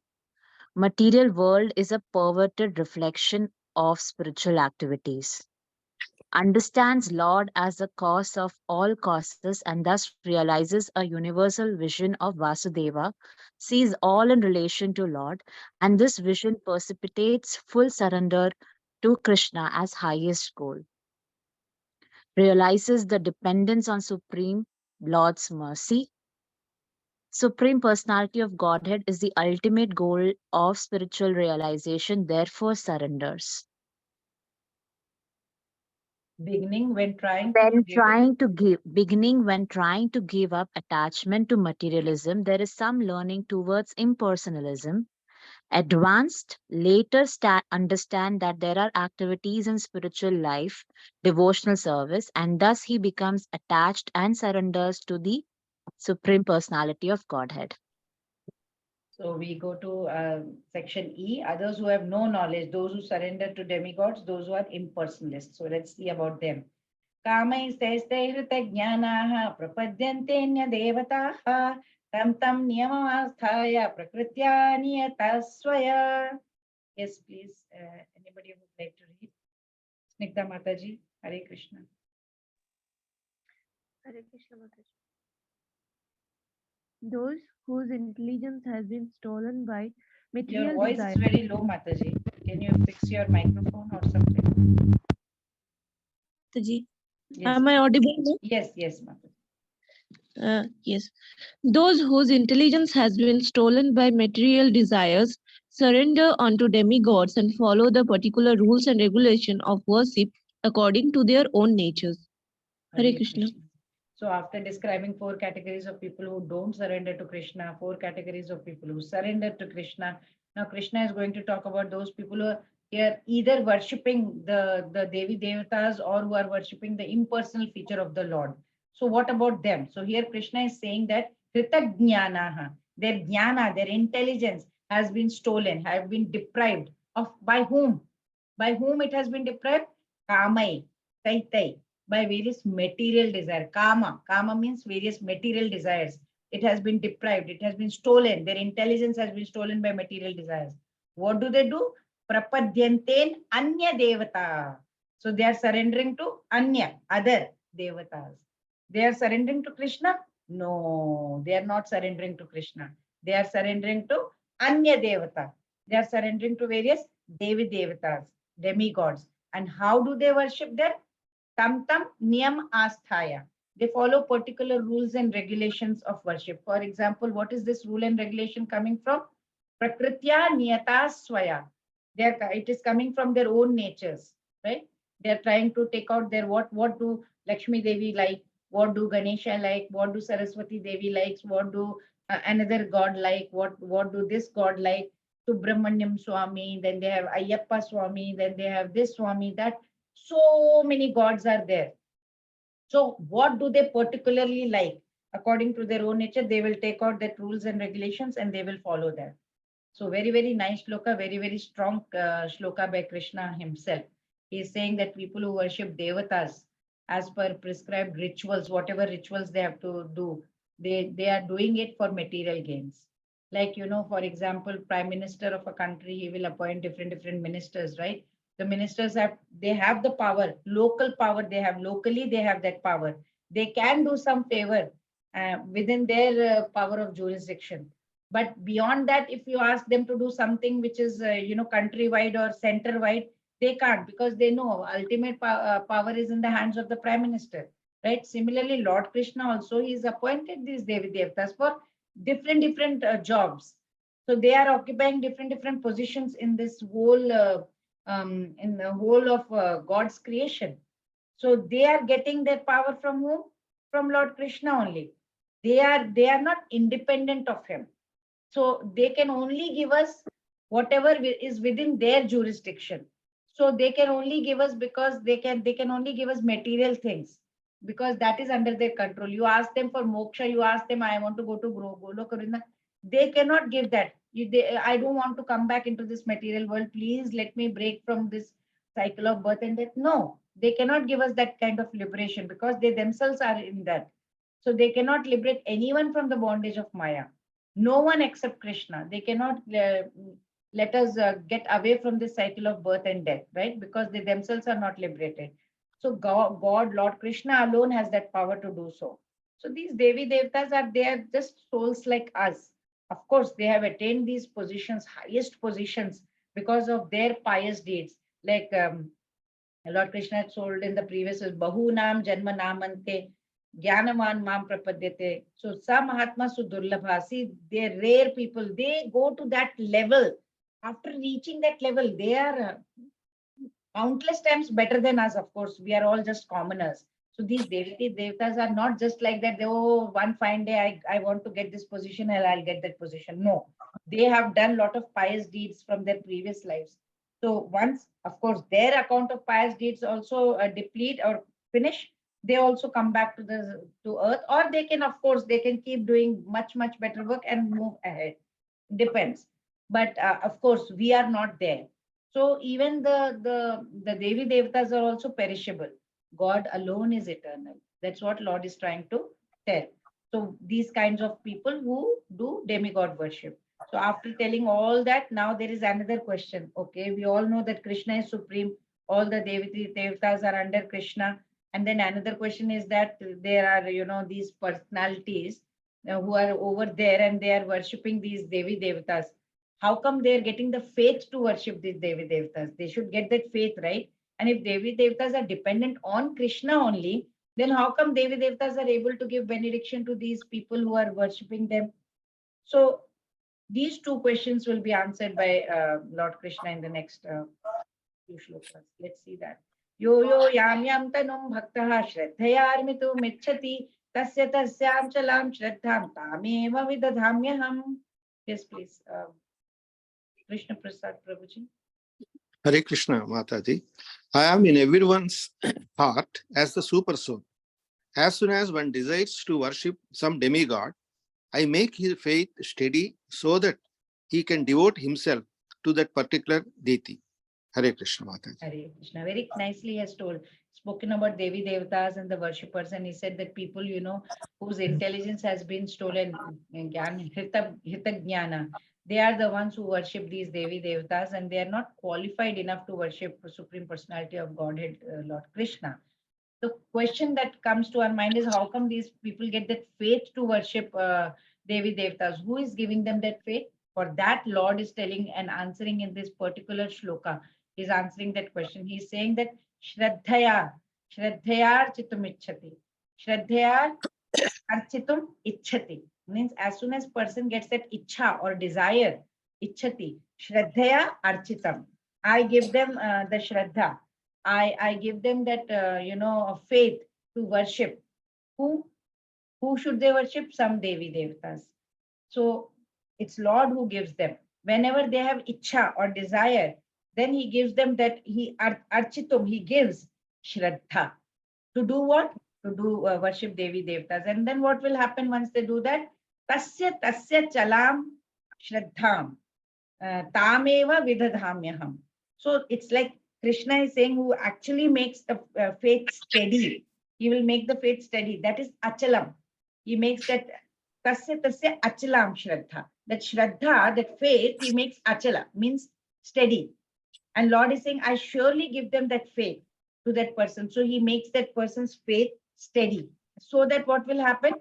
Material world is a perverted reflection of spiritual activities. Understands Lord as the cause of all causes and thus realizes a universal vision of Vasudeva, sees all in relation to Lord, and this vision precipitates full surrender to Krishna as highest goal. Realizes the dependence on Supreme Lord's mercy. Supreme Personality of Godhead is the ultimate goal of spiritual realization, therefore surrenders. Beginning when trying to give up attachment to materialism, there is some learning towards impersonalism. Advanced later understand that there are activities in spiritual life, devotional service, and thus he becomes attached and surrenders to the Supreme Personality of Godhead. So we go to section E, others who have no knowledge, those who surrender to demigods, those who are impersonalists. So let's see about them. कामैस्तैस्तैहृतज्ञानाः प्रपद्यन्ते देवताः तं तं नियममास्थाय प्रकृत्या नियता स्वया. Yes, please. Anybody who would like to read? Snigdha Mataji, Hare Krishna. Hare Krishna Mataji. Those whose intelligence has been stolen by Your material voice desire. is very low, Mataji. Can you fix your microphone or something? Mataji, Yes, am I audible now? yes, yes, Mataji. Yes. Those whose intelligence has been stolen by material desires surrender unto demigods and follow the particular rules and regulation of worship according to their own natures. Hare Krishna. So after describing 4 categories of people who don't surrender to Krishna, 4 categories of people who surrender to Krishna, now Krishna is going to talk about those people who are here either worshipping the Devi Devatas or who are worshipping the impersonal feature of the Lord. So what about them? So here Krishna is saying that Kritagnyanaha, their jnana, their intelligence has been stolen, have been deprived of by whom? By whom it has been deprived? Kamai, Taitai, by various material desire. Kama means various material desires. It has been deprived, it has been stolen. Their intelligence has been stolen by material desires. What do? Prapadyanten anya devata. So they are surrendering to anya, other devatas. They are surrendering to Krishna? No, they are not surrendering to Krishna. They are surrendering to anya devata. They are surrendering to various Devi devatas, demigods. And how do they worship them? Tam tam niyam asthaya. They follow particular rules and regulations of worship. For example, what is this rule and regulation coming from? Prakritya niyata swaya. It is coming from their own natures, right? They are trying to take out their what do Lakshmi Devi like, what do Ganesha like, what do Saraswati Devi likes, what do another god like, what do this god like, Subramanyam Swami, then they have Ayyappa Swami, then they have this Swami, that. So many gods are there. So what do they particularly like? According to their own nature, they will take out that rules and regulations and they will follow that. So very, very nice shloka, very, very strong shloka by Krishna himself. He is saying that people who worship devatas as per prescribed rituals, whatever rituals they have to do, they are doing it for material gains. Like, for example, prime minister of a country, he will appoint different ministers, right? The ministers they have the power, local power they have, locally they have that power. They can do some favor within their power of jurisdiction. But beyond that, if you ask them to do something which is, countrywide or center-wide, they can't, because they know ultimate power is in the hands of the prime minister, right? Similarly, Lord Krishna also, he's appointed these Devi Devtas for different jobs. So they are occupying different positions in this whole, in the whole of God's creation. So they are getting their power from whom? From Lord Krishna only. They are not independent of him. So they can only give us whatever is within their jurisdiction. So they can only give us because they can only give us material things, because that is under their control. You ask them for moksha, you ask them, I want to go to Goloka, they cannot give that. I don't want to come back into this material world. Please let me break from this cycle of birth and death. No, they cannot give us that kind of liberation because they themselves are in that. So they cannot liberate anyone from the bondage of Maya. No one except Krishna. They cannot let us get away from this cycle of birth and death, right? Because they themselves are not liberated. So God, Lord Krishna alone has that power to do so. So these Devi Devtas they are just souls like us. Of course, they have attained these positions, highest positions, because of their pious deeds. Like Lord Krishna had told in the previous is Bahunam Janma Namante Jnanavan Mam Prapadyate. So some Mahatma Sudurlabha, see, they're rare people. They go to that level. After reaching that level, they are countless times better than us, of course. We are all just commoners. So these Devatas are not just like that. Oh, one fine day, I want to get this position and I'll get that position. No, they have done a lot of pious deeds from their previous lives. So once, of course, their account of pious deeds also deplete or finish, they also come back to earth, or they can, of course, they can keep doing much better work and move ahead. Depends. But of course, we are not there. So even the Devi Devtas are also perishable. God alone is eternal. That's what Lord is trying to tell. So these kinds of people who do demigod worship. So after telling all that, now there is another question. Okay, we all know that Krishna is supreme. All the Devi Devtas are under Krishna. And then another question is that there are, these personalities who are over there and they are worshipping these Devi Devatas. How come they are getting the faith to worship these Devi Devatas? They should get that faith, right? And if Devi Devatas are dependent on Krishna only, then how come Devi Devatas are able to give benediction to these people who are worshipping them? So these two questions will be answered by Lord Krishna in the next few shlokas. Let's see that. Yo yo yam yam tanum bhaktaha shraddhayarmitu michhati tasya tasyam chalam shraddham tameva vidadhamyaham. Yes, please. Krishna Prasad Prabhuji. Hare Krishna, Mataji. I am in everyone's heart as the super soul. As soon as one desires to worship some demigod, I make his faith steady so that he can devote himself to that particular deity. Hare Krishna, Mataji. Hare Krishna. Very nicely he has spoken about Devi Devatas and the worshippers, and he said that people, whose intelligence has been stolen, Hita Jnana, they are the ones who worship these Devi Devatas, and they are not qualified enough to worship the Supreme Personality of Godhead, Lord Krishna. The question that comes to our mind is how come these people get that faith to worship Devi Devatas? Who is giving them that faith? For that, Lord is telling and answering in this particular shloka. He's answering that question. He's saying that Shraddhaya Architum Ichhati. Shraddhaya Architum Ichhati. Means as soon as person gets that ichha or desire, Ichhati, Shraddhaya Architam. I give them the Shraddha. I give them that, faith to worship. Who should they worship? Some Devi Devatas. So it's Lord who gives them. Whenever they have ichha or desire, then he gives them that architum, he gives shraddha. To do what? To do worship Devi Devatas. And then what will happen once they do that? Tasya chalam shraddham. Tameva vidadhamyaham. So it's like Krishna is saying who actually makes the faith steady. He will make the faith steady. That is achalam. He makes that tasya achalam shraddha. That shraddha, that faith, he makes achala, means steady. And Lord is saying, I surely give them that faith to that person. So he makes that person's faith steady. So that what will happen?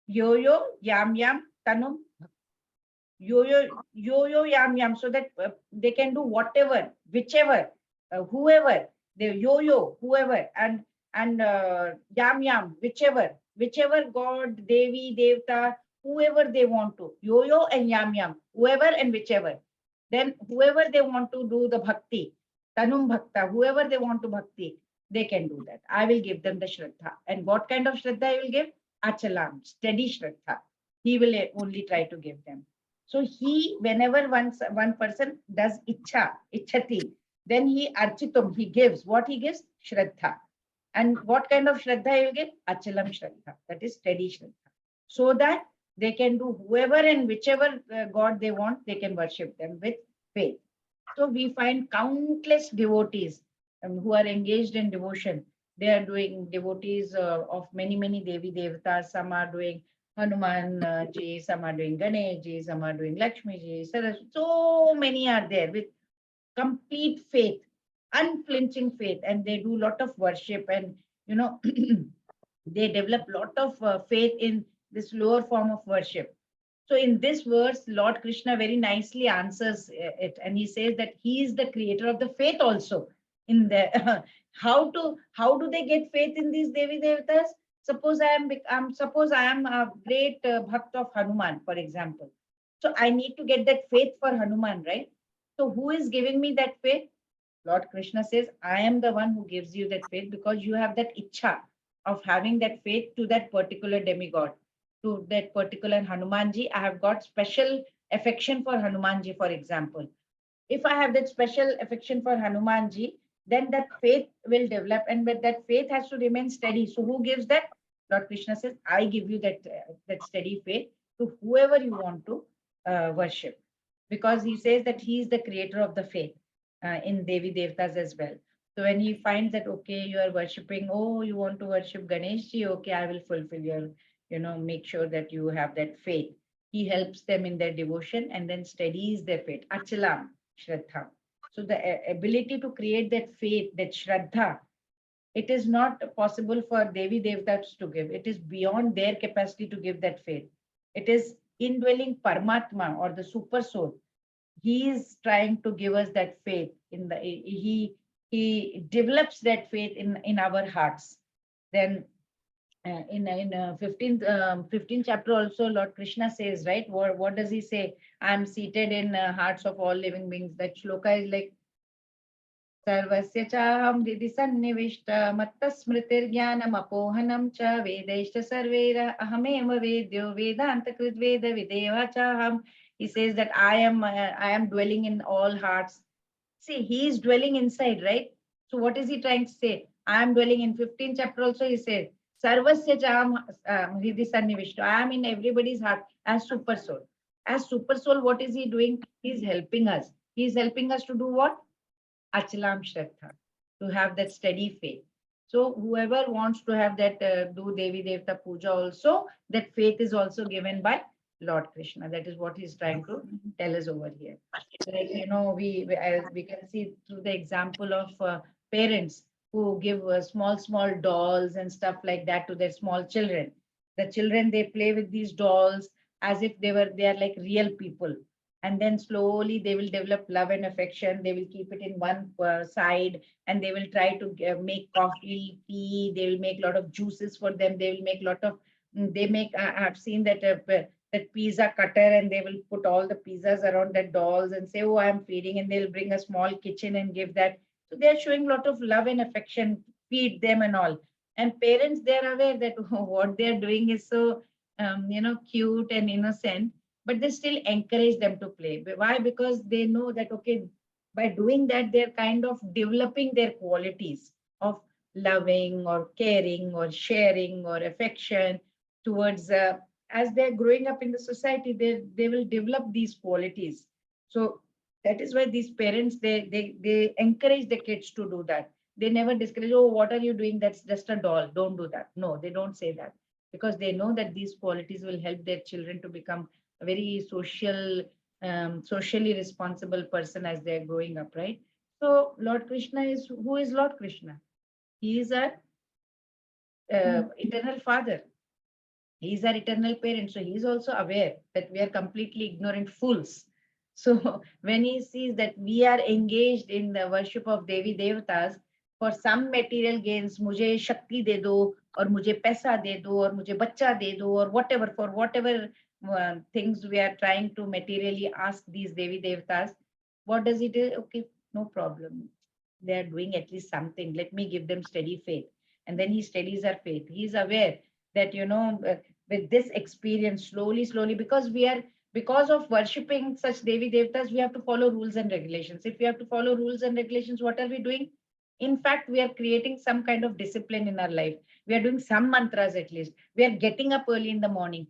Yo-yo, yam yam, tanum. Yo-yo, yam yam. So that they can do whatever, whichever, whoever, they yo-yo, whoever, and yam yam, whichever God, Devi, Devta, whoever they want to. Yo-yo and yam yam, whoever and whichever. Then whoever they want to do the bhakti, tanum bhakta, whoever they want to bhakti, they can do that. I will give them the shraddha. And what kind of shraddha I will give? Achalam, steady shraddha. He will only try to give them. So he, whenever one person does ichhati, then he architum, he gives. What he gives? Shraddha. And what kind of shraddha he will give? Achalam shraddha. That is steady shraddha. So that they can do whoever and whichever God they want, they can worship them with faith. So we find countless devotees who are engaged in devotion. They are doing devotees of many Devi Devatas. Some are doing Hanuman ji, some are doing Ganesh ji, some are doing Lakshmi ji. So many are there with complete faith, unflinching faith, and they do a lot of worship, and they develop a lot of faith in this lower form of worship. So in this verse, Lord Krishna very nicely answers it, and he says that he is the creator of the faith also. In the how do they get faith in these Devi Devatas? Suppose I am a great bhakt of Hanuman, for example. So I need to get that faith for Hanuman, right? So who is giving me that faith? Lord Krishna says, I am the one who gives you that faith because you have that ichha of having that faith to that particular demigod, to that particular Hanumanji. I have got special affection for Hanumanji, for example. If I have that special affection for Hanumanji, then that faith will develop, and but that faith has to remain steady. So who gives that? Lord Krishna says, I give you that steady faith to whoever you want to. worship, because he says that he is the creator of the faith in Devi Devtas as well. So when he finds that, okay, you are worshipping, oh, you want to worship Ganeshji, okay, I will fulfill your, make sure that you have that faith. He helps them in their devotion and then steadies their faith. Achalam, Shraddha. So the ability to create that faith, that Shraddha, it is not possible for Devi Devtas to give. It is beyond their capacity to give that faith. It is indwelling Paramatma or the super soul. He is trying to give us that faith in the he develops that faith in our hearts. Then in 15th chapter also Lord Krishna says, right, what does he say? I am seated in hearts of all living beings. That shloka is like सर्वस्य चाहं हृदि सन्निविष्ट मत्तस्मृतिर्ज्ञानमपोहनं च वेदैश्च सर्वैर अहमेव वेद्यो वेदान्तकृद् वेदविदेव चाहम्. He says that I am dwelling in all hearts. See, he is dwelling inside, right? So what is he trying to say? I am dwelling in 15th chapter also he said, Sarvasya chaham hridhi sannivishto. I am in everybody's heart as super soul. As super soul, what is he doing? He is helping us. He is helping us to do what? Achalam Shraddha, to have that steady faith. So whoever wants to have that, do Devi Devta Puja also, that faith is also given by Lord Krishna. That is what he's trying to tell us over here. Like, as we can see through the example of parents who give small dolls and stuff like that to their small children. The children, they play with these dolls as if they are like real people, and then slowly they will develop love and affection. They will keep it in one side, and they will try to make coffee, tea. They will make a lot of juices for them. They will make a lot of I have seen that that pizza cutter, and they will put all the pizzas around the dolls and say, oh, I am feeding, and they'll bring a small kitchen and give that. So they are showing a lot of love and affection, feed them and all. And parents, they are aware that what they are doing is so cute and innocent, but they still encourage them to play. Why? Because they know that, okay, by doing that, they're kind of developing their qualities of loving or caring or sharing or affection towards, as they're growing up in the society, they will develop these qualities. So that is why these parents, they encourage the kids to do that. They never discourage, oh, what are you doing? That's just a doll. Don't do that. No, they don't say that, because they know that these qualities will help their children to become a very socially responsible person as they're growing up, right? So Lord Krishna who is Lord Krishna? He is our eternal father. He is our eternal parent. So he is also aware that we are completely ignorant fools. So when he sees that we are engaged in the worship of Devi Devatas for some material gains, mujhe shakti de do, or mujhe paisa de do, or mujhe bachcha de do, or whatever, for whatever things we are trying to materially ask these Devi Devatas, what does he do? Okay, no problem. They are doing at least something. Let me give them steady faith. And then he steadies our faith. He is aware that, with this experience, slowly, because of worshipping such Devi Devtas, we have to follow rules and regulations. If we have to follow rules and regulations, what are we doing? In fact, we are creating some kind of discipline in our life. We are doing some mantras at least. We are getting up early in the morning.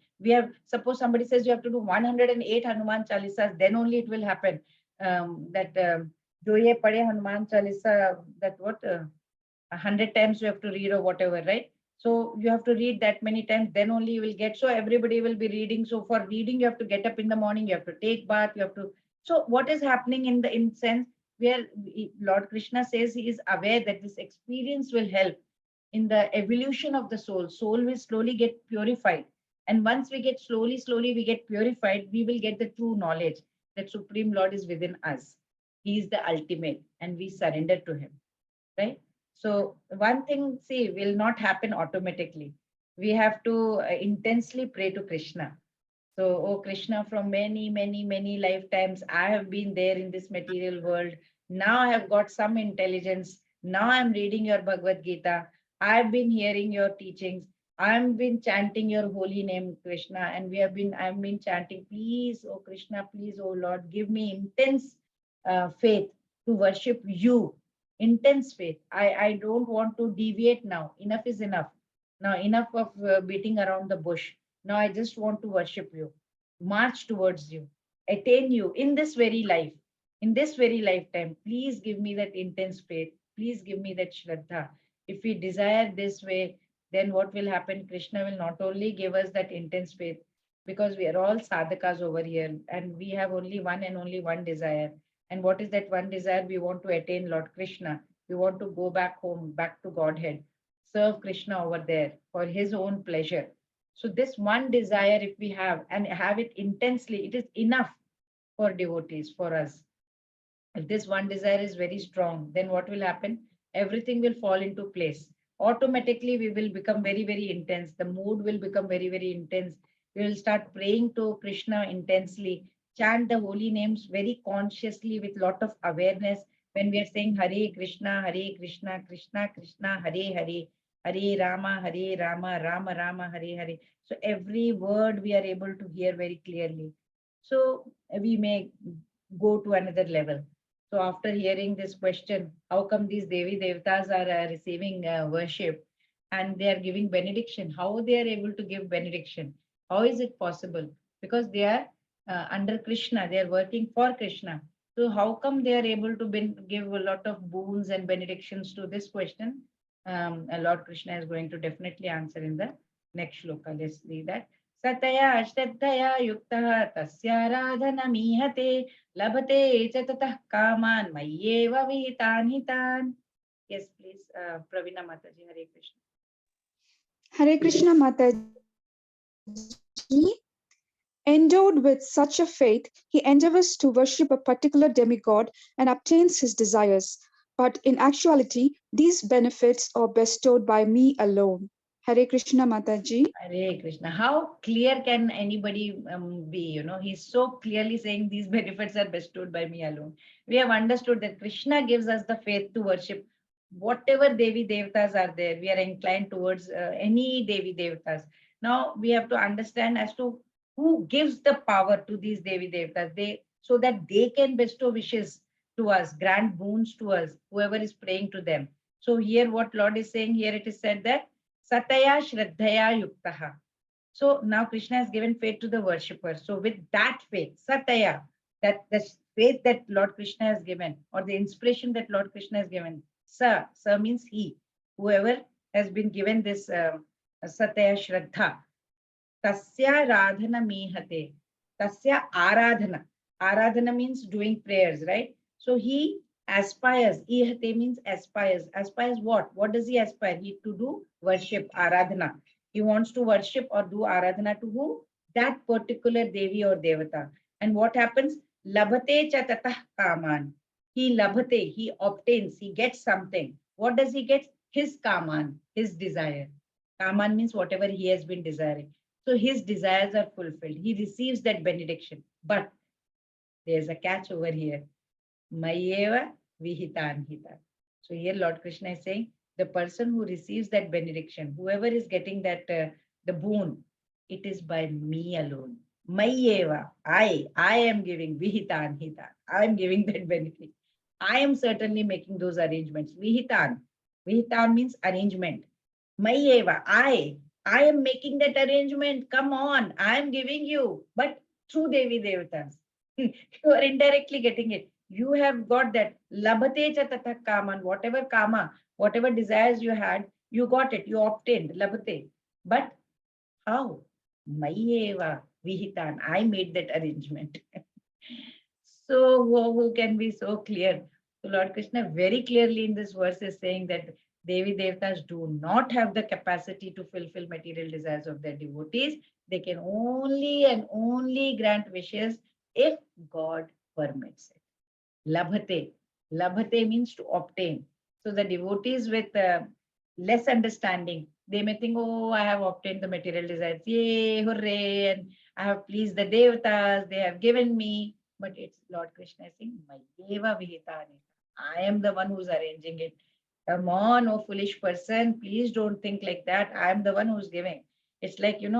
Suppose somebody says you have to do 108 Hanuman Chalisas, then only it will happen. Jo ye pade Hanuman Chalisa, that 100 times you have to read or whatever, right? So you have to read that many times, then only you will get. So everybody will be reading. So for reading, you have to get up in the morning, you have to take bath, you have to. So what is happening in sense where Lord Krishna says he is aware that this experience will help in the evolution of the soul. Soul will slowly get purified. And once we get slowly we get purified, we will get the true knowledge that Supreme Lord is within us. He is the ultimate, and we surrender to him, right? So one thing, see, will not happen automatically. We have to intensely pray to Krishna. So, oh Krishna, from many lifetimes, I have been there in this material world. Now I have got some intelligence. Now I'm reading your Bhagavad Gita. I've been hearing your teachings. I've been chanting your holy name, Krishna, and I've been chanting, please, oh Krishna, please, oh Lord, give me intense faith to worship you. Intense faith. I don't want to deviate now. Enough is enough. Now enough of beating around the bush. Now I just want to worship you, march towards you. attain you in this very life, in this very lifetime. Please give me that intense faith. Please give me that Shraddha. If we desire this way, then what will happen? Krishna will not only give us that intense faith, because we are all sadhakas over here and we have only one and only one desire. And what is that one desire? We want to attain Lord Krishna. We want to go back home, back to Godhead, serve Krishna over there for his own pleasure. So this one desire, if we have and have it intensely, it is enough for devotees, for us. If this one desire is very strong, then what will happen? Everything will fall into place. Automatically, we will become very, very intense. The mood will become very, very intense. We will start praying to Krishna intensely, chant the holy names very consciously with lot of awareness. When we are saying Hare Krishna, Krishna Krishna, Hare Hare, Hare Rama, Rama Rama, Hare Hare. So every word we are able to hear very clearly. So we may go to another level. So after hearing this question, how come these Devi Devtas are receiving worship and they are giving benediction? How they are able to give benediction? How is it possible? Because they are under Krishna, they are working for Krishna. So how come they are able to give a lot of boons and benedictions to this question? Lord Krishna is going to definitely answer in the next shloka. Let's read that. Sataya Shraddhaya Yuktaha Tasyaradhanamihate Labhate च ततः कामान मय्येव विहितान् हितान्. Yes, please, Pravina Mataji, Hare Krishna. Hare Krishna Mataji. Endowed with such a faith, he endeavors to worship a particular demigod and obtains his desires. But in actuality, these benefits are bestowed by me alone. Hare Krishna Mataji. Hare Krishna. How clear can anybody be? You know, he's so clearly saying these benefits are bestowed by me alone. We have understood that Krishna gives us the faith to worship whatever Devi Devtas are there. We are inclined towards any Devi Devtas. Now we have to understand as to who gives the power to these Devi Devtas, so that they can bestow wishes to us, grant boons to us, whoever is praying to them. So here what Lord is saying, here it is said that Sataya Shraddhaya Yuktaha. So now Krishna has given faith to the worshipper. So with that faith, Sataya, that the faith that Lord Krishna has given, or the inspiration that Lord Krishna has given, Sa means he, whoever has been given this Sataya Shraddha. Tasya Radhana Mihate. Tasya Aradhana. Aradhana means doing prayers, right? So he aspires. Ihate means aspires. Aspires what? What does he aspire? He to do worship, Aradhana. He wants to worship or do Aradhana to who? That particular Devi or Devata. And what happens? Labhate cha tatah kaman. He labhate, he obtains, he gets something. What does he get? His kaman, his desire. Kaman means whatever he has been desiring. So his desires are fulfilled. He receives that benediction. But there's a catch over here. Mayeva vihitan hita. So here Lord Krishna is saying, the person who receives that benediction, whoever is getting that the boon, it is by me alone. Mayeva, I am giving vihitan hita. I am giving that benefit. I am certainly making those arrangements. Vihitan. Vihitan means arrangement. Mayeva, I am making that arrangement. Come on, I am giving you, but through Devi Devatas. You are indirectly getting it. You have got that. Labhate cha tatha kaman, whatever kama, whatever desires you had, you got it, you obtained. Labhate. But how? Mayeva vihitan. I made that arrangement. So who can be so clear? So Lord Krishna very clearly in this verse is saying that Devi Devtas do not have the capacity to fulfill material desires of their devotees. They can only and only grant wishes if God permits it. Labhate. Labhate means to obtain. So the devotees with less understanding, they may think, oh, I have obtained the material desires. Yay, hooray, and I have pleased the Devatas, they have given me. But it's Lord Krishna saying, Mayeva Vihitani. I am the one who's arranging it. Come on, oh foolish person, please don't think like that. I am the one who's giving. It's like, you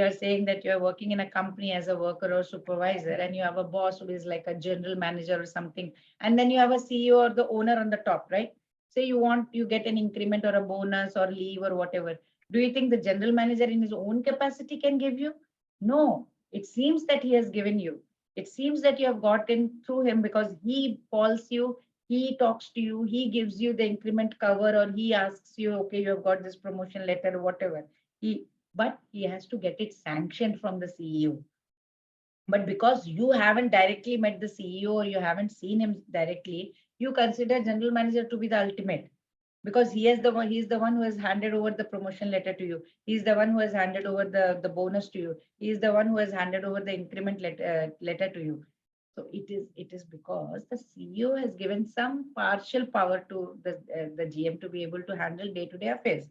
are saying that you're working in a company as a worker or supervisor, and you have a boss who is like a general manager or something. And then you have a CEO or the owner on the top, right? Say you get an increment or a bonus or leave or whatever. Do you think the general manager in his own capacity can give you? No, it seems that he has given you. It seems that you have gotten through him because he calls you, he talks to you, he gives you the increment cover, or he asks you, okay, you have got this promotion letter, whatever. But he has to get it sanctioned from the CEO. But because you haven't directly met the CEO or you haven't seen him directly, you consider general manager to be the ultimate, because he's the one who has handed over the promotion letter to you. He's the one who has handed over the bonus to you. He's the one who has handed over the increment letter to you. So it is because the CEO has given some partial power to the GM to be able to handle day-to-day affairs.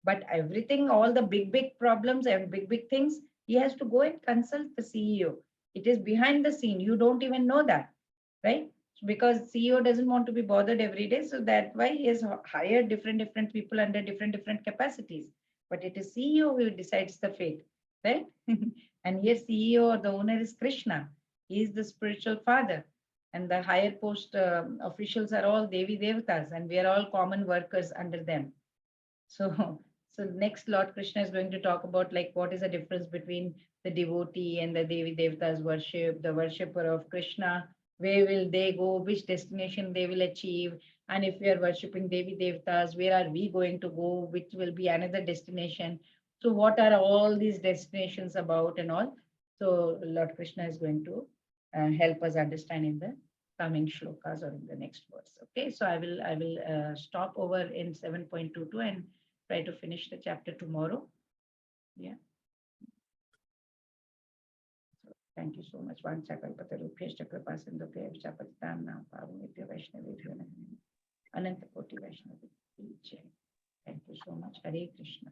But everything, all the big problems and big things, he has to go and consult the CEO. It is behind the scene. You don't even know that, right? Because CEO doesn't want to be bothered every day. So that's why he has hired different people under different capacities. But it is CEO who decides the fate, right? And here CEO or the owner is Krishna. He is the spiritual father. And the higher post officials are all Devi Devatas, and we are all common workers under them. So, so next Lord Krishna is going to talk about like what is the difference between the devotee and the Devi Devata's worship, the worshipper of Krishna, where will they go, which destination they will achieve, and if we are worshipping Devi Devatas, where are we going to go, which will be another destination. So what are all these destinations about and all? So Lord Krishna is going to help us understand in the coming shlokas or in the next verse. Okay, so I will stop over in 7.22 and try to finish the chapter tomorrow. Yeah. So thank you so much. Vanchakalpatarubhyashcha kripasindhubhyascha patitanam pavanebhyo vaishnavebhyo namo Ananta Koti Vaishnavi. Thank you so much. Hare Krishna.